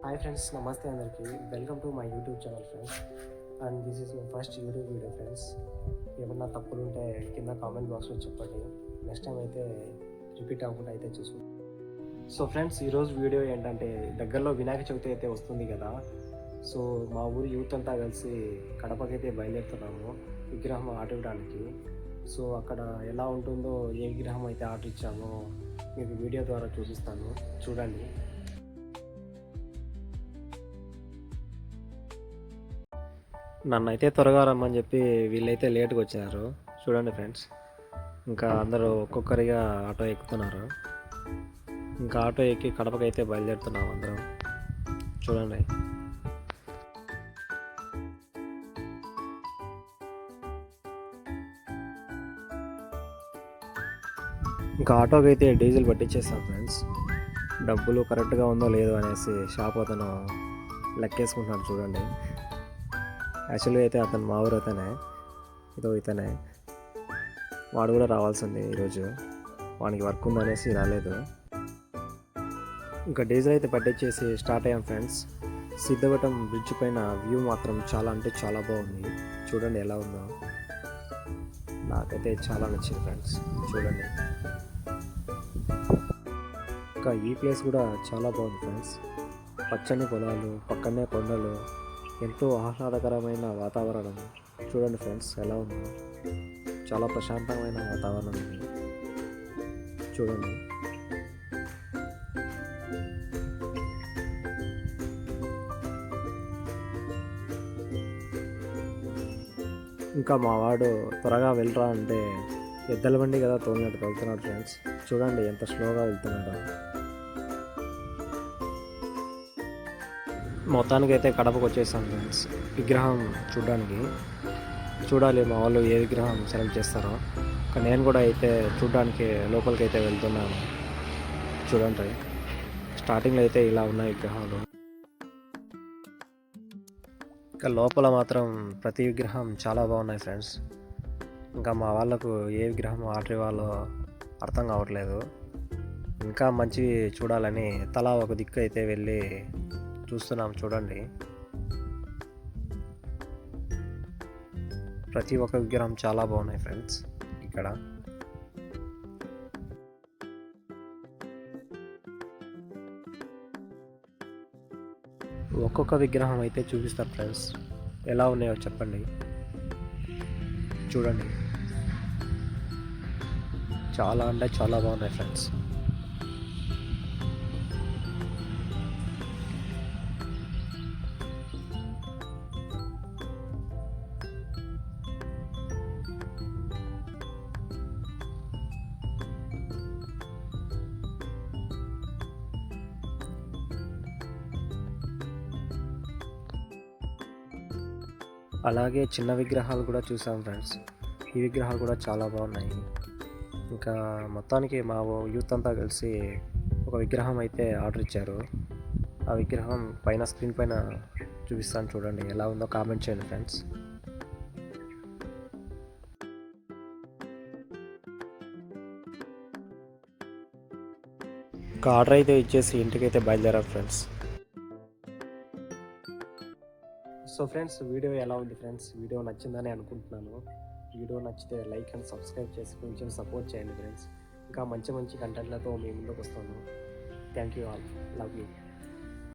Hi friends, నమస్తే అందరికీ. Welcome to my YouTube channel friends. And this is my first YouTube video friends. ఏమన్నా తప్పులు ఉంటే కింద కామెంట్ బాక్స్లో చెప్పండి. నెక్స్ట్ టైం అయితే రిపీట్ అవ్వకుండా అయితే చూసుకుంటాం. సో ఫ్రెండ్స్, ఈరోజు వీడియో ఏంటంటే దగ్గరలో వినాయక చవితి అయితే వస్తుంది కదా. సో మా ఊరు యూత్ అంతా కలిసి కడపకైతే బయలుదేరుతున్నాము విగ్రహం ఆర్డర్ ఇవ్వడానికి. సో అక్కడ ఎలా ఉంటుందో, ఏ విగ్రహం అయితే ఆర్డర్ ఇచ్చామో మీకు వీడియో ద్వారా చూపిస్తాను, చూడండి. నన్ను అయితే త్వరగా రమ్మని చెప్పి వీళ్ళైతే లేట్గా వచ్చారు. చూడండి ఫ్రెండ్స్, ఇంకా అందరూ ఒక్కొక్కరిగా ఆటో ఎక్కుతున్నారు. ఇంకా ఆటో ఎక్కి కడపకైతే బయలుదేరుతున్నాం అందరం. చూడండి, ఇంకా ఆటోకి అయితే డీజిల్ పట్టించేస్తాం ఫ్రెండ్స్. డబ్బులు కరెక్ట్గా ఉందో లేదో అనేసి షాప్ అతను లెక్కేసుకుంటున్నాడు. చూడండి, యాక్చువల్గా అయితే అతను మా ఊరు అతనే, ఇతనే. వాడు కూడా రావాల్సింది ఈరోజు, వానికి వర్క్ ఉందనేసి రాలేదు. ఇంకా డీజిల్ అయితే పట్టించేసి స్టార్ట్ అయ్యాం ఫ్రెండ్స్. సిద్ధవటం బ్రిడ్జ్ పైన వ్యూ మాత్రం చాలా అంటే చాలా బాగుంది. చూడండి ఎలా ఉందో, నాకైతే చాలా నచ్చింది ఫ్రెండ్స్. చూడండి, ఇంకా ఈ ప్లేస్ కూడా చాలా బాగుంది ఫ్రెండ్స్. పచ్చని పొలాలు, పక్కనే కొండలు, ఎంతో ఆహ్లాదకరమైన వాతావరణం. చూడండి ఫ్రెండ్స్ ఎలా ఉందో, చాలా ప్రశాంతమైన వాతావరణం ఇది. చూడండి, ఇంకా మా వాడు త్వరగా వెళ్ళరా అంటే ఎద్దల బండి కదా తోలినట్టు వెళ్తున్నాడు ఫ్రెండ్స్. చూడండి ఎంత స్లోగా వెళ్తున్నాడో. మొత్తానికి అయితే కడపకు వచ్చేసాం ఫ్రెండ్స్ విగ్రహం చూడడానికి. చూడాలి మా వాళ్ళు ఏ విగ్రహం సెలెక్ట్ చేస్తారో. నేను కూడా అయితే చూడడానికి లోపలికి అయితే వెళ్తున్నాను. చూడండి, స్టార్టింగ్లో అయితే ఇలా ఉన్నాయి విగ్రహాలు. ఇంకా లోపల మాత్రం ప్రతి విగ్రహం చాలా బాగున్నాయి ఫ్రెండ్స్. ఇంకా మా వాళ్ళకు ఏ విగ్రహం ఆర్డర్ ఇవ్వాలో అర్థం కావట్లేదు. ఇంకా మంచి చూడాలని తలా ఒక దిక్కు అయితే వెళ్ళి చూస్తున్నాం. చూడండి, ప్రతి ఒక్క విగ్రహం చాలా బాగున్నాయి ఫ్రెండ్స్. ఇక్కడ ఒక్కొక్క విగ్రహం అయితే చూపిస్తారు ఫ్రెండ్స్, ఎలా ఉన్నాయో చెప్పండి. చూడండి, చాలా అంటే చాలా బాగున్నాయి ఫ్రెండ్స్. అలాగే చిన్న విగ్రహాలు కూడా చూసాం ఫ్రెండ్స్. ఈ విగ్రహాలు కూడా చాలా బాగున్నాయి. ఇంకా మొత్తానికి మా యూత్ అంతా కలిసి ఒక విగ్రహం అయితే ఆర్డర్ ఇచ్చారు. ఆ విగ్రహం పైన స్క్రీన్ పైన చూపిస్తాను, చూడండి ఎలా ఉందో కామెంట్ చేయండి ఫ్రెండ్స్. ఇంకా ఆర్డర్ అయితే ఇచ్చేసి ఇంటికైతే బయలుదేరాం ఫ్రెండ్స్. సో ఫ్రెండ్స్, వీడియో ఎలా ఉంది ఫ్రెండ్స్? వీడియో నచ్చిందని అనుకుంటున్నాను. వీడియో నచ్చితే లైక్ అండ్ సబ్స్క్రైబ్ చేసి కొంచెం సపోర్ట్ చేయండి ఫ్రెండ్స్. ఇంకా మంచి మంచి కంటెంట్లతో మీ ముందుకు వస్తాను. Thank you all, love you.